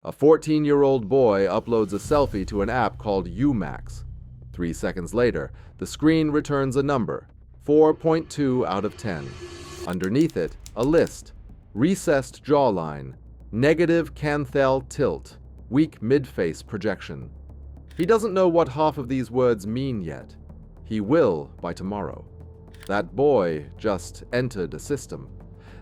A 14-year-old boy uploads a selfie to an app called Umax. 3 seconds later, the screen returns a number, 4.2 out of 10. Underneath it, a list: recessed jawline, negative canthal tilt, weak midface projection. He doesn't know what half of these words mean yet. He will by tomorrow. That boy just entered a system.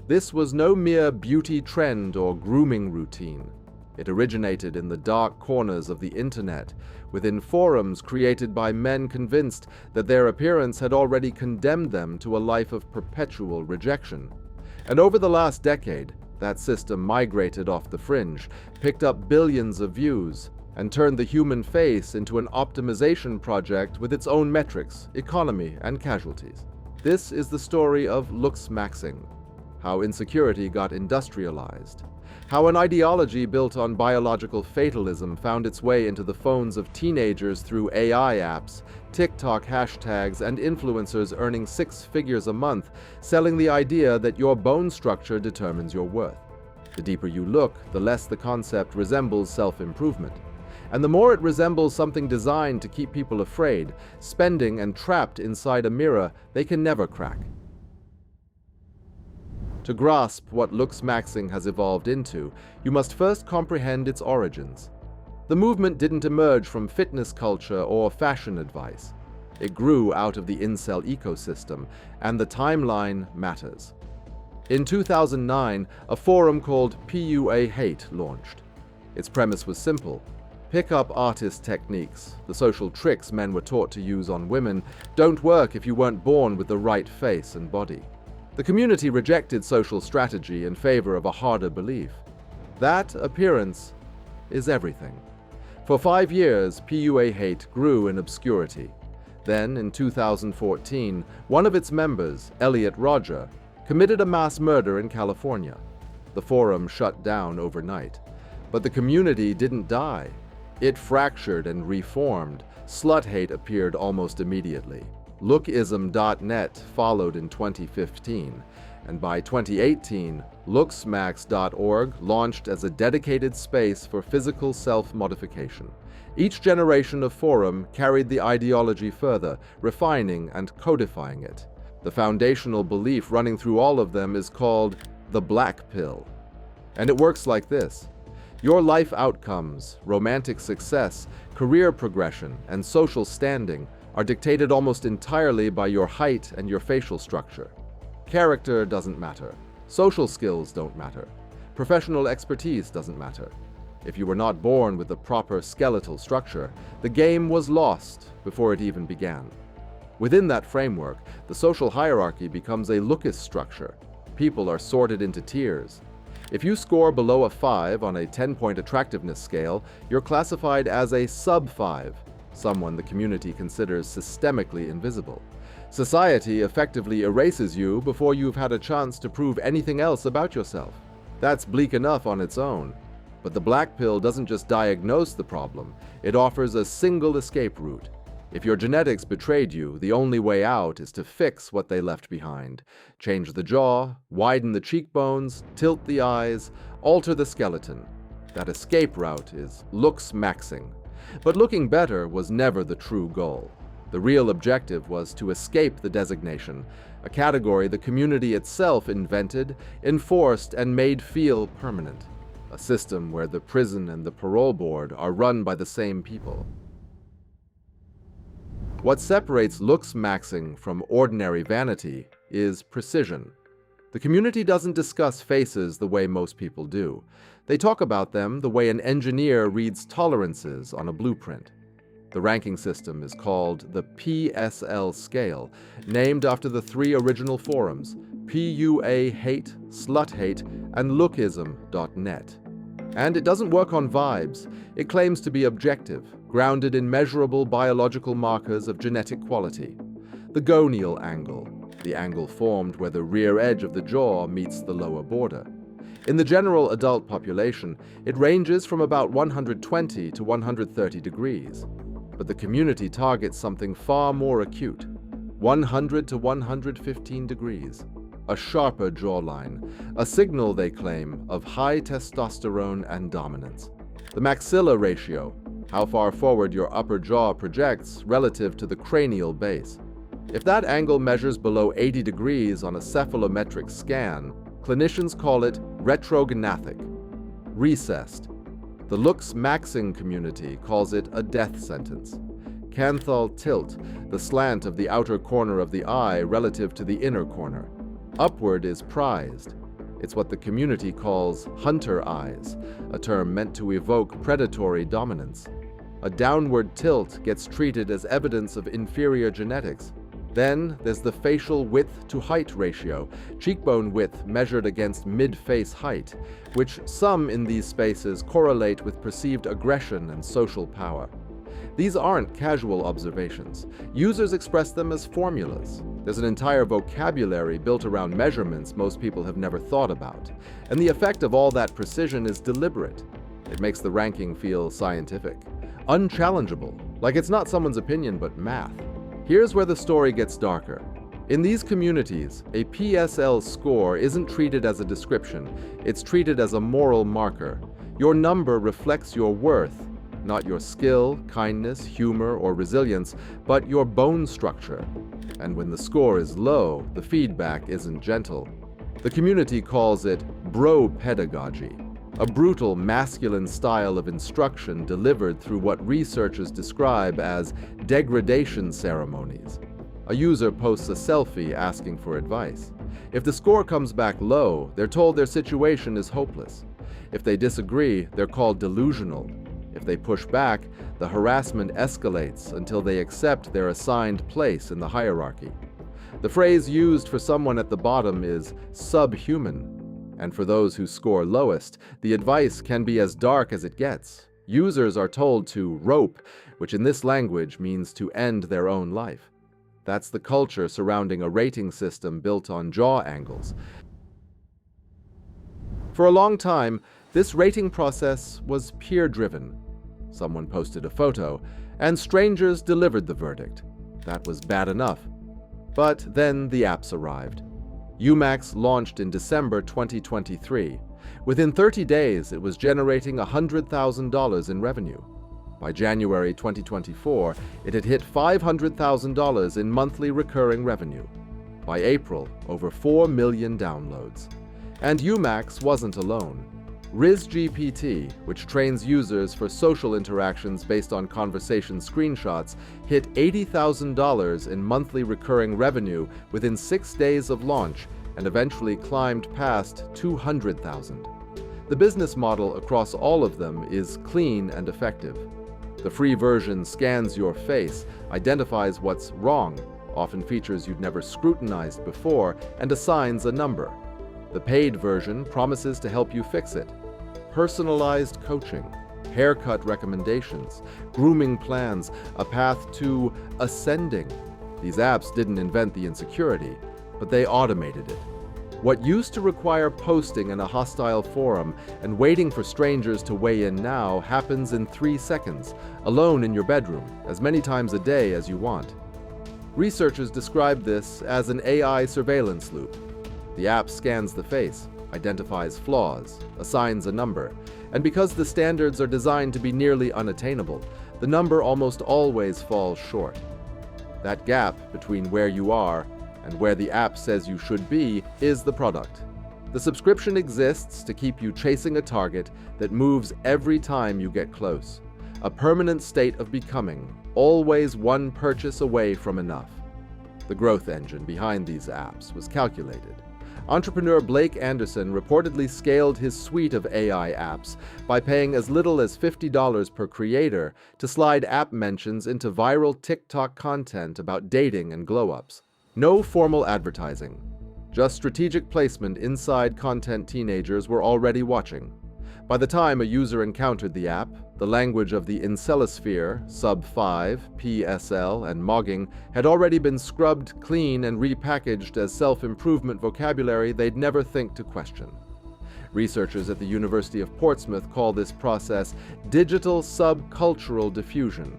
This was no mere beauty trend or grooming routine. It originated in the dark corners of the internet, within forums created by men convinced that their appearance had already condemned them to a life of perpetual rejection. And over the last decade, that system migrated off the fringe, picked up billions of views, and turned the human face into an optimization project with its own metrics, economy, and casualties. This is the story of Looksmaxxing, how insecurity got industrialized, how an ideology built on biological fatalism found its way into the phones of teenagers through AI apps, TikTok hashtags, and influencers earning 6 figures a month, selling the idea that your bone structure determines your worth. The deeper you look, the less the concept resembles self-improvement. And the more it resembles something designed to keep people afraid, spending and trapped inside a mirror they can never crack. To grasp what Looksmaxxing has evolved into, you must first comprehend its origins. The movement didn't emerge from fitness culture or fashion advice. It grew out of the incel ecosystem, and the timeline matters. In 2009, a forum called PUA Hate launched. Its premise was simple. Pick-up artist techniques, the social tricks men were taught to use on women, don't work if you weren't born with the right face and body. The community rejected social strategy in favor of a harder belief. That appearance is everything. For 5 years, PUA Hate grew in obscurity. Then, in 2014, one of its members, Elliot Rodger, committed a mass murder in California. The forum shut down overnight. But the community didn't die. It fractured and reformed. Slut hate appeared almost immediately. Lookism.net followed in 2015, and by 2018, Looksmaxx.org launched as a dedicated space for physical self-modification. Each generation of forum carried the ideology further, refining and codifying it. The foundational belief running through all of them is called the Blackpill. And it works like this. Your life outcomes, romantic success, career progression, and social standing are dictated almost entirely by your height and your facial structure. Character doesn't matter. Social skills don't matter. Professional expertise doesn't matter. If you were not born with the proper skeletal structure, the game was lost before it even began. Within that framework, the social hierarchy becomes a lookist structure. People are sorted into tiers. If you score below a 5 on a 10-point attractiveness scale, you're classified as a sub-5, someone the community considers systemically invisible. Society effectively erases you before you've had a chance to prove anything else about yourself. That's bleak enough on its own. But the black pill doesn't just diagnose the problem, it offers a single escape route. If your genetics betrayed you, the only way out is to fix what they left behind. Change the jaw, widen the cheekbones, tilt the eyes, alter the skeleton. That escape route is Looksmaxxing. But looking better was never the true goal. The real objective was to escape the designation, a category the community itself invented, enforced, and made feel permanent. A system where the prison and the parole board are run by the same people. What separates Looksmaxxing from ordinary vanity is precision. The community doesn't discuss faces the way most people do. They talk about them the way an engineer reads tolerances on a blueprint. The ranking system is called the PSL scale, named after the 3 original forums, PUA Hate, Slut Hate, and Lookism.net. And it doesn't work on vibes. It claims to be objective, grounded in measurable biological markers of genetic quality. The gonial angle, the angle formed where the rear edge of the jaw meets the lower border. In the general adult population, it ranges from about 120 to 130 degrees. But the community targets something far more acute, 100 to 115 degrees. A sharper jawline, a signal, they claim, of high testosterone and dominance. The maxilla ratio, how far forward your upper jaw projects relative to the cranial base. If that angle measures below 80 degrees on a cephalometric scan, clinicians call it retrognathic. Recessed. The Looksmaxxing community calls it a death sentence. Canthal tilt, the slant of the outer corner of the eye relative to the inner corner. Upward is prized. It's what the community calls hunter eyes, a term meant to evoke predatory dominance. A downward tilt gets treated as evidence of inferior genetics. Then there's the facial width to height ratio, cheekbone width measured against mid-face height, which some in these spaces correlate with perceived aggression and social power. These aren't casual observations. Users express them as formulas. There's an entire vocabulary built around measurements most people have never thought about. And the effect of all that precision is deliberate. It makes the ranking feel scientific, unchallengeable, like it's not someone's opinion but math. Here's where the story gets darker. In these communities, a PSL score isn't treated as a description, it's treated as a moral marker. Your number reflects your worth, not your skill, kindness, humor, or resilience, but your bone structure. And when the score is low, the feedback isn't gentle. The community calls it bro pedagogy, a brutal masculine style of instruction delivered through what researchers describe as degradation ceremonies. A user posts a selfie asking for advice. If the score comes back low, they're told their situation is hopeless. If they disagree, they're called delusional. If they push back, the harassment escalates until they accept their assigned place in the hierarchy. The phrase used for someone at the bottom is subhuman. And for those who score lowest, the advice can be as dark as it gets. Users are told to rope, which in this language means to end their own life. That's the culture surrounding a rating system built on jaw angles. For a long time, this rating process was peer-driven. Someone posted a photo, and strangers delivered the verdict. That was bad enough. But then the apps arrived. Umax launched in December 2023. Within 30 days, it was generating $100,000 in revenue. By January 2024, it had hit $500,000 in monthly recurring revenue. By April, over 4 million downloads. And Umax wasn't alone. RizGPT, which trains users for social interactions based on conversation screenshots, hit $80,000 in monthly recurring revenue within 6 days of launch and eventually climbed past $200,000. The business model across all of them is clean and effective. The free version scans your face, identifies what's wrong, often features you've never scrutinized before, and assigns a number. The paid version promises to help you fix it. Personalized coaching, haircut recommendations, grooming plans, a path to ascending. These apps didn't invent the insecurity, but they automated it. What used to require posting in a hostile forum and waiting for strangers to weigh in now happens in 3 seconds, alone in your bedroom, as many times a day as you want. Researchers describe this as an AI surveillance loop. The app scans the face, identifies flaws, assigns a number, and because the standards are designed to be nearly unattainable, the number almost always falls short. That gap between where you are and where the app says you should be is the product. The subscription exists to keep you chasing a target that moves every time you get close. A permanent state of becoming, always one purchase away from enough. The growth engine behind these apps was calculated. Entrepreneur Blake Anderson reportedly scaled his suite of AI apps by paying as little as $50 per creator to slide app mentions into viral TikTok content about dating and glow-ups. No formal advertising, just strategic placement inside content teenagers were already watching. By the time a user encountered the app, the language of the incelosphere, sub-5, PSL, and mogging had already been scrubbed clean and repackaged as self-improvement vocabulary they'd never think to question. Researchers at the University of Portsmouth call this process digital subcultural diffusion.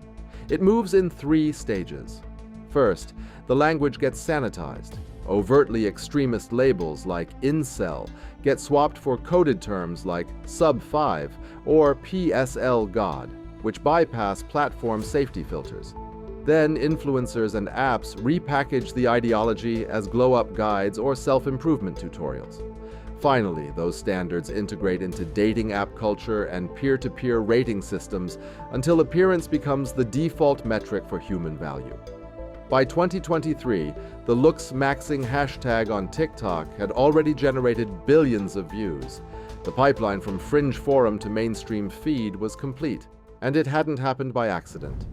It moves in 3 stages. First, the language gets sanitized. overtly extremist labels like incel get swapped for coded terms like sub-5 or PSL God, which bypass platform safety filters. Then influencers and apps repackage the ideology as glow-up guides or self-improvement tutorials. Finally, those standards integrate into dating app culture and peer-to-peer rating systems until appearance becomes the default metric for human value. By 2023, the Looksmaxxing hashtag on TikTok had already generated billions of views. The pipeline from fringe forum to mainstream feed was complete, and it hadn't happened by accident.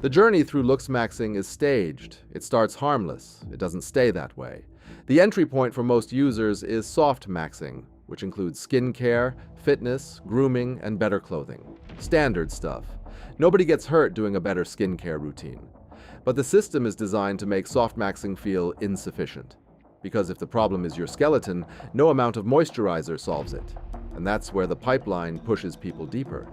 The journey through Looksmaxxing is staged. It starts harmless. It doesn't stay that way. The entry point for most users is soft maxing, which includes skincare, fitness, grooming, and better clothing. Standard stuff. Nobody gets hurt doing a better skincare routine. But the system is designed to make soft maxing feel insufficient. Because if the problem is your skeleton, no amount of moisturizer solves it. And that's where the pipeline pushes people deeper.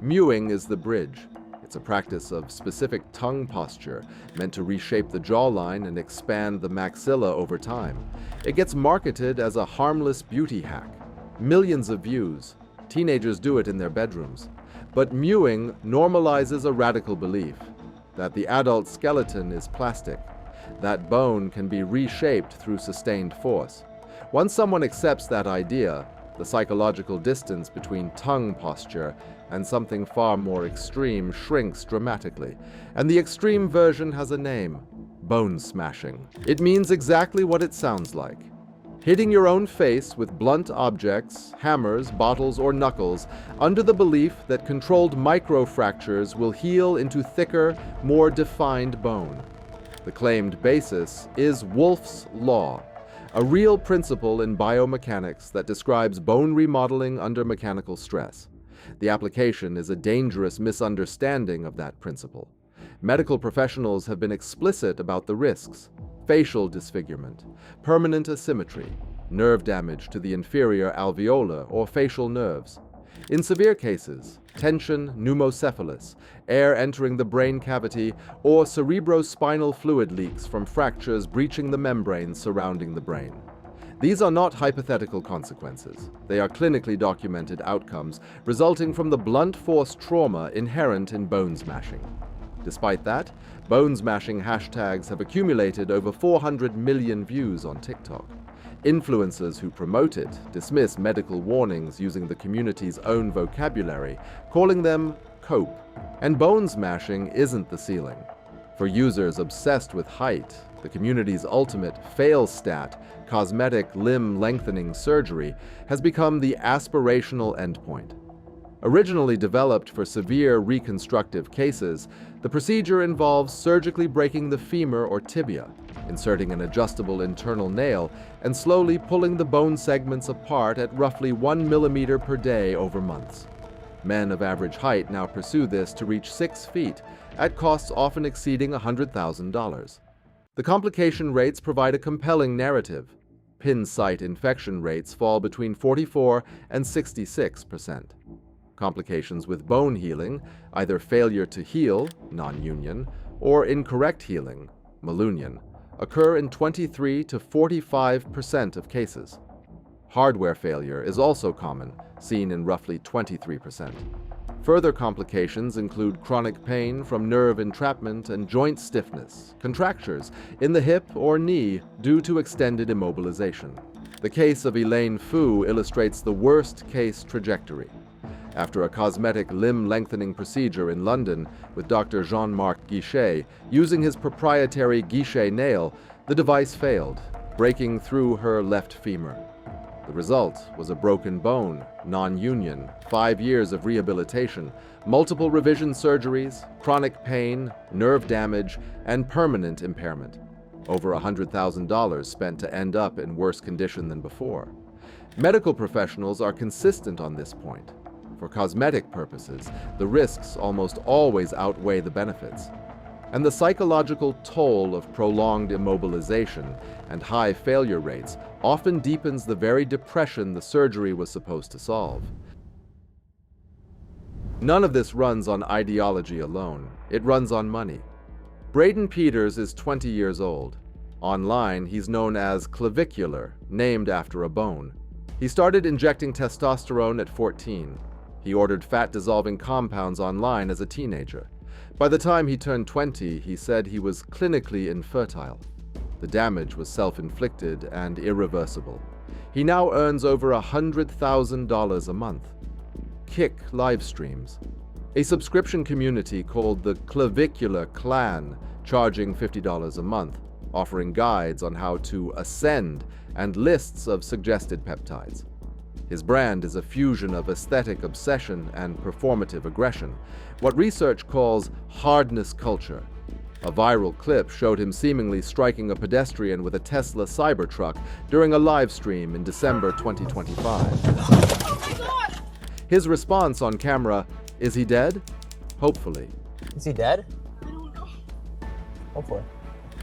Mewing is the bridge. It's a practice of specific tongue posture meant to reshape the jawline and expand the maxilla over time. It gets marketed as a harmless beauty hack. Millions of views. Teenagers do it in their bedrooms. But mewing normalizes a radical belief that the adult skeleton is plastic, that bone can be reshaped through sustained force. Once someone accepts that idea, the psychological distance between tongue posture and something far more extreme shrinks dramatically, and the extreme version has a name: bone smashing. It means exactly what it sounds like. Hitting your own face with blunt objects, hammers, bottles, or knuckles, under the belief that controlled microfractures will heal into thicker, more defined bone. The claimed basis is Wolff's Law, a real principle in biomechanics that describes bone remodeling under mechanical stress. The application is a dangerous misunderstanding of that principle. Medical professionals have been explicit about the risks: facial disfigurement, permanent asymmetry, nerve damage to the inferior alveolar or facial nerves. In severe cases, tension, pneumocephalus, air entering the brain cavity, or cerebrospinal fluid leaks from fractures breaching the membranes surrounding the brain. These are not hypothetical consequences. They are clinically documented outcomes resulting from the blunt force trauma inherent in bone smashing. Despite that, bone smashing hashtags have accumulated over 400 million views on TikTok. Influencers who promote it dismiss medical warnings using the community's own vocabulary, calling them cope. And bone smashing isn't the ceiling. For users obsessed with height, the community's ultimate fail stat, cosmetic limb-lengthening surgery, has become the aspirational endpoint. Originally developed for severe reconstructive cases, the procedure involves surgically breaking the femur or tibia, inserting an adjustable internal nail, and slowly pulling the bone segments apart at roughly 1 millimeter per day over months. Men of average height now pursue this to reach 6 feet, at costs often exceeding $100,000. The complication rates provide a compelling narrative. Pin site infection rates fall between 44 and 66%. Complications with bone healing, either failure to heal, non-union, or incorrect healing, malunion, occur in 23 to 45% of cases. Hardware failure is also common, seen in roughly 23%. Further complications include chronic pain from nerve entrapment and joint stiffness, contractures in the hip or knee due to extended immobilization. The case of Elaine Fu illustrates the worst-case trajectory. After a cosmetic limb-lengthening procedure in London with Dr. Jean-Marc Guichet using his proprietary Guichet nail, the device failed, breaking through her left femur. The result was a broken bone, non-union, 5 years of rehabilitation, multiple revision surgeries, chronic pain, nerve damage, and permanent impairment. Over $100,000 spent to end up in worse condition than before. Medical professionals are consistent on this point. For cosmetic purposes, the risks almost always outweigh the benefits. And the psychological toll of prolonged immobilization and high failure rates often deepens the very depression the surgery was supposed to solve. None of this runs on ideology alone. It runs on money. Braden Peters is 20 years old. Online, he's known as Clavicular, named after a bone. He started injecting testosterone at 14. He ordered fat-dissolving compounds online as a teenager. By the time he turned 20, he said he was clinically infertile. The damage was self-inflicted and irreversible. He now earns over $100,000 a month. Kick live streams. A subscription community called the Clavicular Clan, charging $50 a month, offering guides on how to ascend and lists of suggested peptides. His brand is a fusion of aesthetic obsession and performative aggression, what research calls hardness culture. A viral clip showed him seemingly striking a pedestrian with a Tesla Cybertruck during a live stream in December 2025. His response on camera, is he dead? Hopefully. Is he dead? I don't know. Hopefully.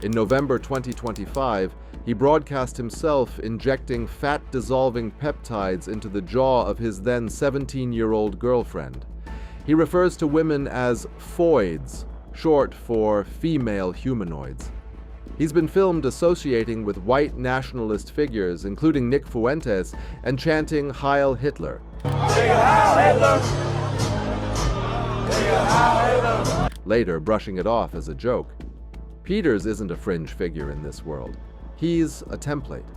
In November 2025, he broadcast himself injecting fat-dissolving peptides into the jaw of his then 17-year-old girlfriend. He refers to women as foids, short for female humanoids. He's been filmed associating with white nationalist figures, including Nick Fuentes, and chanting Heil Hitler. Later brushing it off as a joke. Peters isn't a fringe figure in this world. He's a template.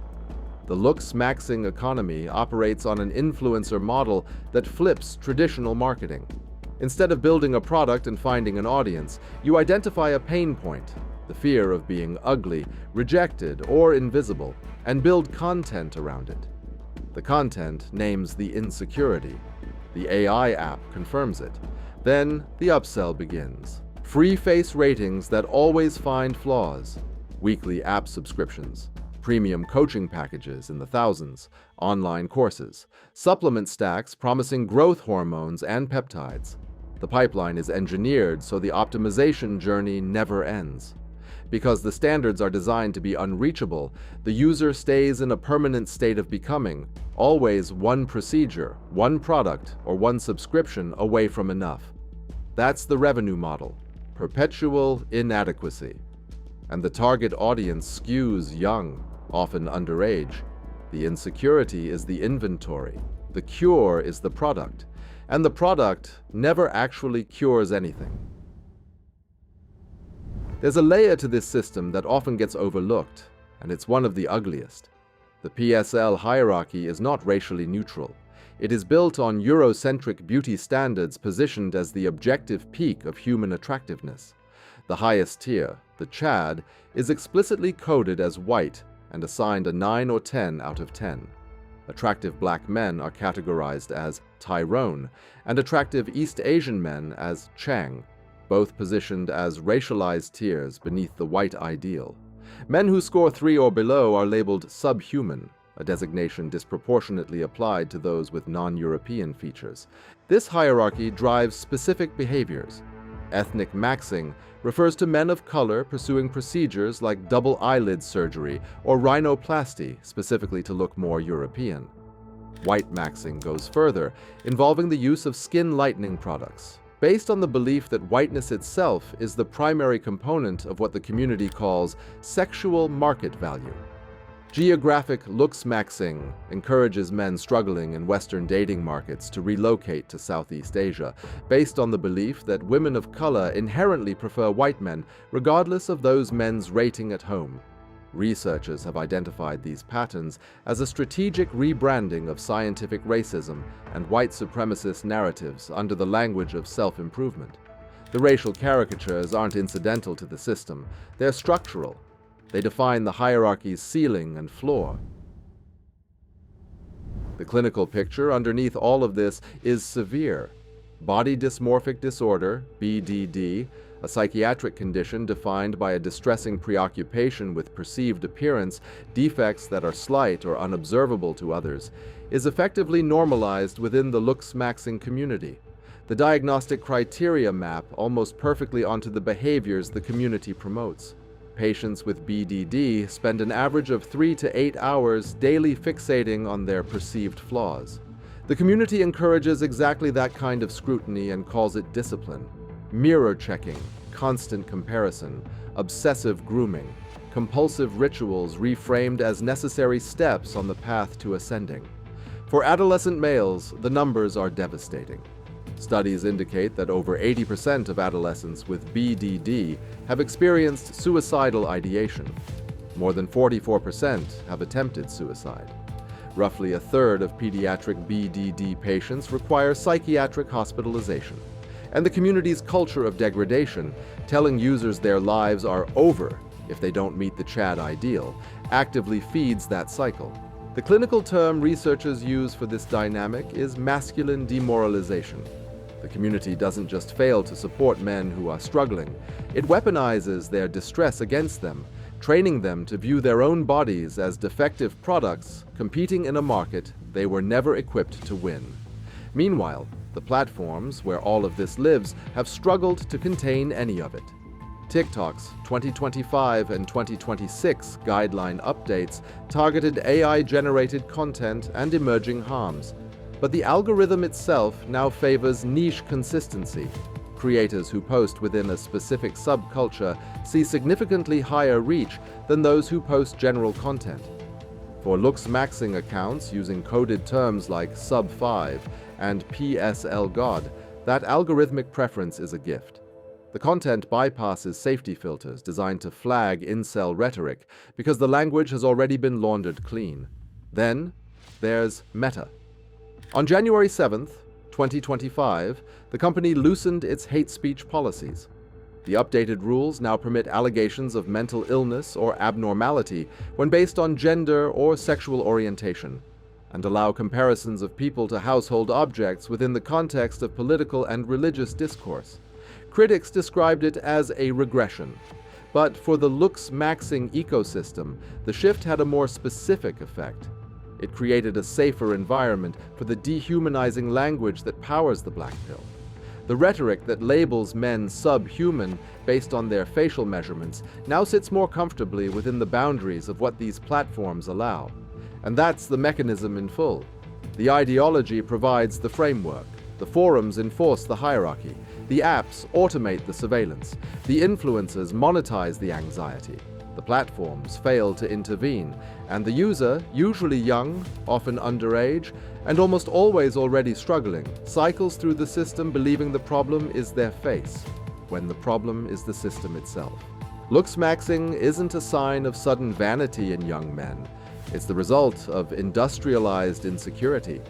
The Looksmaxxing economy operates on an influencer model that flips traditional marketing. Instead of building a product and finding an audience, you identify a pain point, the fear of being ugly, rejected, or invisible, and build content around it. The content names the insecurity. The AI app confirms it. Then the upsell begins. Free face ratings that always find flaws. Weekly app subscriptions. Premium coaching packages in the thousands. Online courses. Supplement stacks promising growth hormones and peptides. The pipeline is engineered so the optimization journey never ends. Because the standards are designed to be unreachable, the user stays in a permanent state of becoming, always one procedure, one product, or one subscription away from enough. That's the revenue model, perpetual inadequacy. And the target audience skews young, often underage. The insecurity is the inventory, the cure is the product, and the product never actually cures anything. There's a layer to this system that often gets overlooked, and it's one of the ugliest. The PSL hierarchy is not racially neutral. It is built on Eurocentric beauty standards positioned as the objective peak of human attractiveness. The highest tier, the Chad, is explicitly coded as white and assigned a 9 or 10 out of 10. Attractive black men are categorized as Tyrone, and attractive East Asian men as Chang, both positioned as racialized tiers beneath the white ideal. Men who score 3 or below are labeled subhuman, a designation disproportionately applied to those with non-European features. This hierarchy drives specific behaviors. Ethnic maxing refers to men of color pursuing procedures like double eyelid surgery or rhinoplasty, specifically to look more European. White maxing goes further, involving the use of skin lightening products, based on the belief that whiteness itself is the primary component of what the community calls sexual market value. Geographic Looksmaxxing encourages men struggling in Western dating markets to relocate to Southeast Asia, based on the belief that women of color inherently prefer white men, regardless of those men's rating at home. Researchers have identified these patterns as a strategic rebranding of scientific racism and white supremacist narratives under the language of self-improvement. The racial caricatures aren't incidental to the system, they're structural. They define the hierarchy's ceiling and floor. The clinical picture underneath all of this is severe. Body dysmorphic disorder, BDD, a psychiatric condition defined by a distressing preoccupation with perceived appearance, defects that are slight or unobservable to others, is effectively normalized within the Looksmaxxing community. The diagnostic criteria map almost perfectly onto the behaviors the community promotes. Patients with BDD spend an average of 3 to 8 hours daily fixating on their perceived flaws. The community encourages exactly that kind of scrutiny and calls it discipline. Mirror checking, constant comparison, obsessive grooming, compulsive rituals reframed as necessary steps on the path to ascending. For adolescent males, the numbers are devastating. Studies indicate that over 80% of adolescents with BDD have experienced suicidal ideation. More than 44% have attempted suicide. Roughly a third of pediatric BDD patients require psychiatric hospitalization. And the community's culture of degradation, telling users their lives are over if they don't meet the Chad ideal, actively feeds that cycle. The clinical term researchers use for this dynamic is masculine demoralization. The community doesn't just fail to support men who are struggling, it weaponizes their distress against them, training them to view their own bodies as defective products competing in a market they were never equipped to win. Meanwhile, the platforms where all of this lives have struggled to contain any of it. TikTok's 2025 and 2026 guideline updates targeted AI-generated content and emerging harms, but the algorithm itself now favors niche consistency. Creators who post within a specific subculture see significantly higher reach than those who post general content. For Looksmaxxing accounts using coded terms like sub5 and PSLGod, that algorithmic preference is a gift. The content bypasses safety filters designed to flag incel rhetoric because the language has already been laundered clean. Then, there's Meta. On January 7th, 2025, the company loosened its hate speech policies. The updated rules now permit allegations of mental illness or abnormality when based on gender or sexual orientation, and allow comparisons of people to household objects within the context of political and religious discourse. Critics described it as a regression, but for the Looksmaxxing ecosystem, the shift had a more specific effect. It created a safer environment for the dehumanizing language that powers the Blackpill. The rhetoric that labels men subhuman based on their facial measurements now sits more comfortably within the boundaries of what these platforms allow. And that's the mechanism in full. The ideology provides the framework. The forums enforce the hierarchy. The apps automate the surveillance. The influencers monetize the anxiety. The platforms fail to intervene, and the user, usually young, often underage, and almost always already struggling, cycles through the system believing the problem is their face, when the problem is the system itself. Looksmaxxing isn't a sign of sudden vanity in young men. It's the result of industrialized insecurity.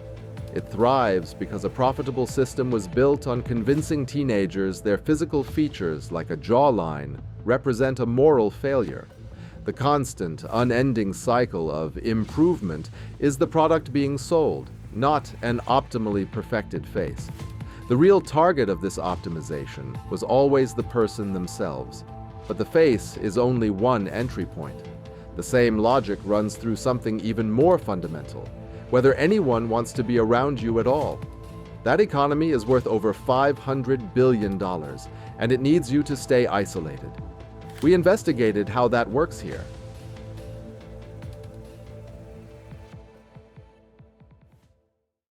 It thrives because a profitable system was built on convincing teenagers their physical features, like a jawline, represent a moral failure. The constant, unending cycle of improvement is the product being sold, not an optimally perfected face. The real target of this optimization was always the person themselves, but the face is only one entry point. The same logic runs through something even more fundamental: whether anyone wants to be around you at all. That economy is worth over $500 billion, and it needs you to stay isolated. We investigated how that works here.